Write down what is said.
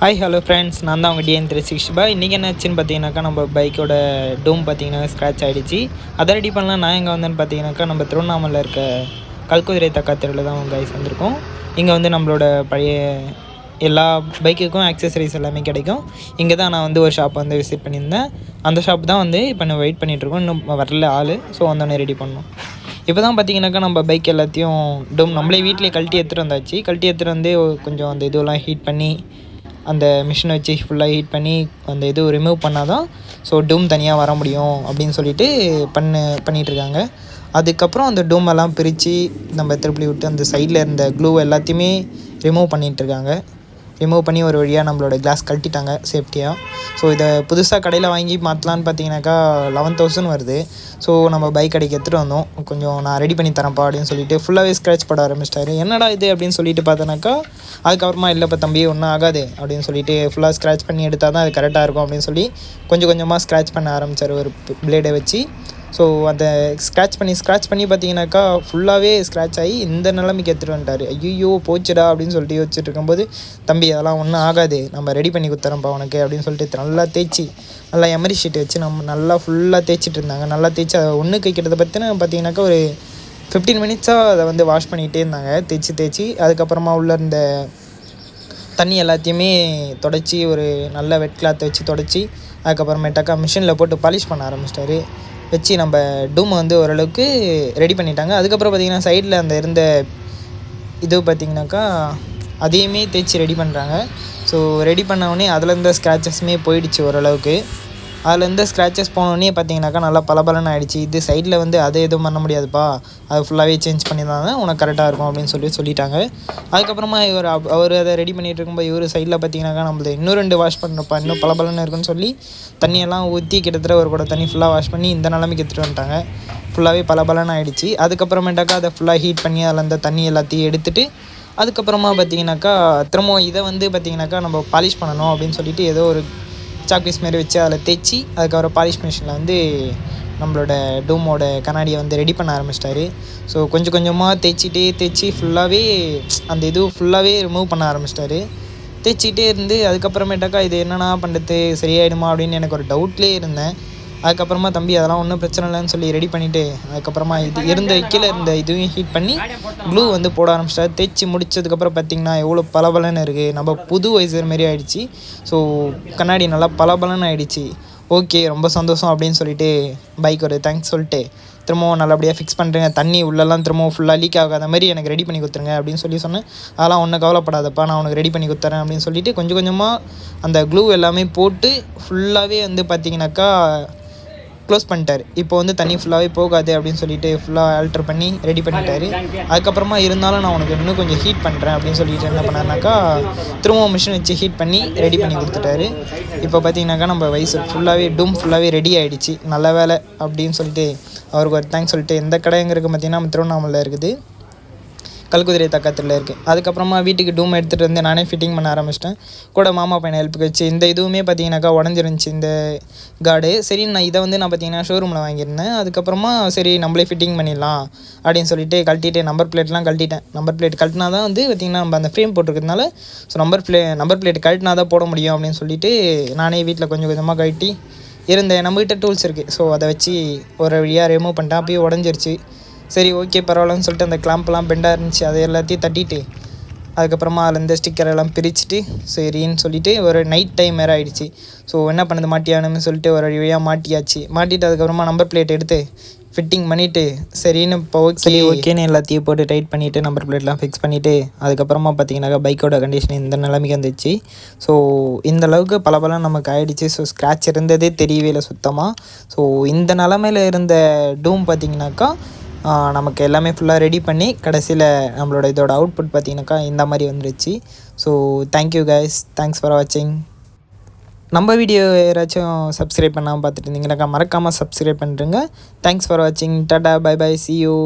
Hi hello friends, நான் தான் உங்கள் DN365. இன்றைக்கி என்னாச்சுன்னு பார்த்தீங்கன்னாக்கா, நம்ம பைக்கோட டூம் பார்த்தீங்கன்னா ஸ்க்ராட்ச் ஆகிடுச்சு. அதை ரெடி பண்ணலாம். நான் எங்கே வந்தேன்னு பார்த்தீங்கன்னாக்கா, நம்ம திருவண்ணாமலையில் இருக்க கல்குதிரை தக்காத்தெருவில் தான் கைஸ் வந்திருக்கோம். இங்கே வந்து நம்மளோட பழைய எல்லா பைக்குக்கும் ஆக்சசரிஸ் எல்லாமே கிடைக்கும். இங்கே தான் நான் வந்து ஒரு ஷாப் வந்து விசிட் பண்ணியிருந்தேன். அந்த ஷாப் தான் வந்து இப்போ நம்ம வெயிட் பண்ணிகிட்ருக்கோம். இன்னும் வரல ஆள். ஸோ வந்தோடனே ரெடி பண்ணோம். இப்போ தான் பார்த்தீங்கன்னாக்கா, நம்ம பைக் எல்லாத்தையும் டூம் நம்மளே வீட்டிலே கழட்டி எடுத்துகிட்டு வந்தாச்சு. கழட்டி எடுத்துகிட்டு வந்து கொஞ்சம் அந்த இதெல்லாம் ஹீட் பண்ணி அந்த மிஷினை வச்சு ஃபுல்லாக ஹீட் பண்ணி அந்த இது ரிமூவ் பண்ணால் தான் ஸோ டூம் தனியாக வர முடியும் அப்படின்னு சொல்லிட்டு பண்ணிகிட்ருக்காங்க. அதுக்கப்புறம் அந்த டூமெல்லாம் பிரித்து நம்ம திருப்பி விட்டு அந்த சைடில் இருந்த க்ளூ எல்லாத்தையுமே ரிமூவ் பண்ணிகிட்ருக்காங்க. ரிமூவ் பண்ணி ஒரு வழியாக நம்மளோட கிளாஸ் கழட்டிட்டாங்க சேஃப்டியாக. ஸோ இதை புதுசாக கடையில் வாங்கி மாற்றலான்னு பார்த்தீங்கன்னாக்கா 11,000 வருது. ஸோ நம்ம பைக் கடைக்கு எடுத்துகிட்டு வந்தோம். கொஞ்சம் நான் ரெடி பண்ணி தரேன்ப்பா அப்படின்னு சொல்லிட்டு ஃபுல்லாகவே ஸ்க்ராட்ச் பட ஆரம்பிச்சிட்டாரு. என்னடா இது அப்படின்னு சொல்லிட்டு பார்த்தோன்னாக்கா, அதுக்கப்புறமா இல்லைப்பா தம்பி ஒன்றும் ஆகாது அப்படின்னு சொல்லிட்டு ஃபுல்லாக ஸ்க்ராட்ச் பண்ணி எடுத்தால் தான் அது கரெக்டாக இருக்கும் அப்படின்னு சொல்லி கொஞ்சம் கொஞ்சமாக ஸ்க்ராட்ச் பண்ண ஆரம்பித்தார் ஒரு பிளேடை வச்சு. ஸோ அதை ஸ்க்ராட்ச் பண்ணி பார்த்தீங்கன்னாக்கா ஃபுல்லாகவே ஸ்க்ராட்ச் ஆகி இந்த நிலைமைக்கு எடுத்துகிட்டு வந்துட்டார். ஐயோ போச்சுடா அப்படின்னு சொல்லிட்டு யோசிச்சுட்டு இருக்கும்போது, தம்பி அதெல்லாம் ஒன்றும் ஆகாது, நம்ம ரெடி பண்ணி கொடுத்துறோம்ப்பா உனக்கு அப்படின்னு சொல்லிட்டு நல்லா தேய்ச்சி நல்லா எமரி ஷீட் வச்சு நம்ம நல்லா ஃபுல்லாக தேய்ச்சிட்டு இருந்தாங்க. நல்லா தேய்ச்சி அதை ஒன்றுக்கு கிட்டத்தை பார்த்தீங்கன்னாக்கா ஒரு 15 மினிட்ஸாக அதை வந்து வாஷ் பண்ணிகிட்டே இருந்தாங்க. தேய்ச்சி அதுக்கப்புறமா உள்ள இருந்த தண்ணி எல்லாத்தையுமே தொடச்சி ஒரு நல்ல வெட் கிளாத்தை வச்சு தொடச்சி அதுக்கப்புறமேட்டாக்கா மிஷினில் போட்டு பாலிஷ் பண்ண ஆரம்பிச்சிட்டாரு. வச்சு நம்ம டூமை வந்து ஓரளவுக்கு ரெடி பண்ணிட்டாங்க. அதுக்கப்புறம் பார்த்திங்கன்னா சைடில் அந்த இருந்த இது பார்த்திங்கனாக்கா அதையுமே தேய்ச்சி ரெடி பண்ணுறாங்க. ஸோ ரெடி பண்ணவுடனே அதில் இருந்த ஸ்க்ராச்சஸுமே போயிடுச்சு ஓரளவுக்கு. அதில் இருந்த ஸ்க்ராச்சஸ் போனோடனே பார்த்தீங்கன்னாக்கா நல்லா பலபலன்னு ஆகிடுச்சு. இது சைடில் வந்து அதை எதுவும் பண்ண முடியாதுப்பா, அது ஃபுல்லாகவே சேஞ்ச் பண்ணியிருந்தாங்க, உனக்கு கரெக்டாக இருக்கும் அப்படின்னு சொல்லிட்டாங்க. அதுக்கப்புறமா அவர் அதை ரெடி பண்ணிகிட்டு இருக்கும்போது இவர் சைடில் பார்த்தீங்கன்னாக்கா நம்மளது இன்னும் 2 வாஷ் பண்ணுறப்பா, இன்னும் பலபலன்னு இருக்குன்னு சொல்லி தண்ணியெல்லாம் ஊற்றி கிட்டத்தட்ட ஒரு கூட தண்ணி ஃபுல்லாக வாஷ் பண்ணி இந்த நிலைமைக்கு எடுத்துகிட்டு வந்துட்டாங்க. ஃபுல்லாகவே பலபலன்னு ஆகிடுச்சு. அதுக்கப்புறமேட்டாக்கா அதை ஃபுல்லாக ஹீட் பண்ணி அதில் அந்த தண்ணி எல்லாத்தையும் எடுத்துகிட்டு அதுக்கப்புறமா பார்த்தீங்கன்னாக்கா திரும்பவும் இதை வந்து பார்த்திங்கனாக்கா நம்ம பாலிஷ் பண்ணணும் அப்படின்னு சொல்லிட்டு ஏதோ ஒரு சாக்பீஸ் மாரி வச்சு அதில் தேய்ச்சி அதுக்கப்புறம் பாலிஷ் மிஷினில் வந்து நம்மளோட டூமோட கண்ணாடியை வந்து ரெடி பண்ண ஆரம்பிச்சிட்டாரு. ஸோ கொஞ்சம் கொஞ்சமாக தேய்ச்சி ஃபுல்லாகவே அந்த இது ஃபுல்லாகவே ரிமூவ் பண்ண ஆரம்பிச்சிட்டாரு. தேய்ச்சிக்கிட்டே இருந்து அதுக்கப்புறமேட்டாக்கா இது என்னென்னா பண்ணுறது, சரியாயிடுமா அப்படின்னு எனக்கு ஒரு டவுட்லேயே இருந்தேன். அதுக்கப்புறமா தம்பி அதெல்லாம் ஒன்றும் பிரச்சனை இல்லைன்னு சொல்லி ரெடி பண்ணிவிட்டு அதுக்கப்புறமா இது கீழே இருந்த இதுவும் ஹீட் பண்ணி க்ளூ வந்து போட ஆரம்பிச்சிட்டாரு. தேய்ச்சி முடிச்சதுக்கப்புறம் பார்த்திங்கன்னா எவ்வளோ பலபலன்னு இருக்குது, நம்ம புது வைசர் மாரி ஆகிடுச்சி. ஸோ கண்ணாடி நல்லா பலபலன்னு ஆகிடுச்சி. ஓகே ரொம்ப சந்தோஷம் அப்படின்னு சொல்லிட்டு பைக் ஒரு தேங்க்ஸ் சொல்லிட்டு திரும்பவும் நல்லபடியாக ஃபிக்ஸ் பண்ணுறேங்க, தண்ணி உள்ளெல்லாம் திரும்பவும் ஃபுல்லாக லீக் ஆகாத மாதிரி எனக்கு ரெடி பண்ணி கொடுத்துருங்க அப்படின்னு சொன்னேன். அதெல்லாம் ஒன்றும் கவலைப்படாதப்பா, நான் உனக்கு ரெடி பண்ணி கொடுத்துறேன் அப்படின்னு சொல்லிட்டு கொஞ்சம் கொஞ்சமாக அந்த க்ளூ எல்லாமே போட்டு ஃபுல்லாகவே வந்து பார்த்திங்கனாக்கா க்ளோஸ் பண்ணிட்டார். இப்போ வந்து தண்ணி ஃபுல்லாகவே போகாது அப்படின்னு சொல்லிட்டு ஃபுல்லாக ஆல்ட்ரு பண்ணி ரெடி பண்ணிட்டாரு. அதுக்கப்புறமா இருந்தாலும் நான் உனக்கு இன்னும் கொஞ்சம் ஹீட் பண்ணுறேன் அப்படின்னு சொல்லிட்டு என்ன பண்ணாருனாக்கா திரும்பவும் மிஷின் வச்சு ஹீட் பண்ணி ரெடி பண்ணி கொடுத்துட்டாரு. இப்போ பார்த்தீங்கன்னாக்கா நம்ம வயசு ஃபுல்லாகவே டூம் ஃபுல்லாகவே ரெடி ஆகிடுச்சு. நல்ல வேலை அப்படின்னு சொல்லிட்டு அவருக்கு ஒரு தேங்க்ஸ் சொல்லிட்டு எந்த கடைங்கிறது பார்த்திங்கன்னா நம்ம திருவண்ணாமலையில் இருக்குது, கல்குதிரை தக்காத்தில் இருக்குது. அதுக்கப்புறமா வீட்டுக்கு டூம் எடுத்துகிட்டு வந்து நானே ஃபிட்டிங் பண்ண ஆரம்பிச்சிட்டேன். கூட மாமா பையனை ஹெல்ப்புக்கு வச்சு இந்த இதுவுமே பார்த்தீங்கன்னாக்கா உடஞ்சிருந்துச்சி இந்த கார்டு. சரி நான் பார்த்தீங்கன்னா ஷோரூமில் வாங்கியிருந்தேன். அதுக்கப்புறமா சரி நம்மளே ஃபிட்டிங் பண்ணிடலாம் அப்படின்னு சொல்லிட்டு கழட்டிட்டு நம்பர் பிளேட்லாம் கழட்டிட்டேன். நம்பர் பிளேட் கழட்டினா தான் வந்து பார்த்திங்கன்னா நம்ம அந்த ஃப்ரேம் போட்டிருக்கிறதுனால ஸோ நம்பர் பிளேட் கழட்டினா தான் போட முடியும் அப்படின்னு சொல்லிட்டு நானே வீட்டில் கொஞ்சம் கொஞ்சமாக கழட்டி இருந்த நம்மகிட்ட டூல்ஸ் இருக்குது. ஸோ அதை வச்சு ஒரு வழியாக ரிமூவ் பண்ணிட்டேன். அப்போயே உடஞ்சிருச்சு. சரி ஓகே பரவாயில்லன்னு சொல்லிட்டு அந்த கிளாம்ப்லாம் பெண்டாக இருந்துச்சு, அதை எல்லாத்தையும் தட்டிட்டு அதுக்கப்புறமா அதில் இந்த ஸ்டிக்கர் எல்லாம் பிரிச்சுட்டு சரின்னு சொல்லிவிட்டு ஒரு நைட் டைம் வேறு ஆகிடுச்சு. ஸோ என்ன பண்ணுது மாட்டியானுன்னு சொல்லிட்டு ஒரு வழியாக மாட்டிட்டு அதுக்கப்புறமா நம்பர் பிளேட் எடுத்து ஃபிட்டிங் பண்ணிவிட்டு சரின்னு இப்போ ஓகேன்னு எல்லாத்தையும் போட்டு டைட் பண்ணிவிட்டு நம்பர் பிளேட்லாம் ஃபிக்ஸ் பண்ணிவிட்டு அதுக்கப்புறமா பார்த்திங்கனாக்கா பைக்கோட கண்டிஷன் இந்த நிலைமைக்கு வந்துச்சு. ஸோ இந்த அளவுக்கு பலபலம் நமக்கு ஆகிடுச்சு. ஸோ ஸ்க்ராட்ச் இருந்ததே தெரியவே இல்லை சுத்தமாக. ஸோ இந்த நிலமையில் இருந்த டூம் பார்த்திங்கனாக்கா நமக்கு எல்லாமே ஃபுல்லாக ரெடி பண்ணி கடைசியில் நம்மளோட இதோட அவுட்புட் பார்த்திங்கனாக்கா இந்த மாதிரி வந்துருச்சு. So thank you guys, thanks for வாட்சிங். நம்ம வீடியோ யாராச்சும் சப்ஸ்கிரைப் பண்ணாமல் பார்த்துட்டு இருந்தீங்கன்னாக்கா மறக்காமல் சப்ஸ்கிரைப் பண்ணுறேங்க. தேங்க்ஸ் ஃபார் வாட்சிங். Tata bye bye, see you.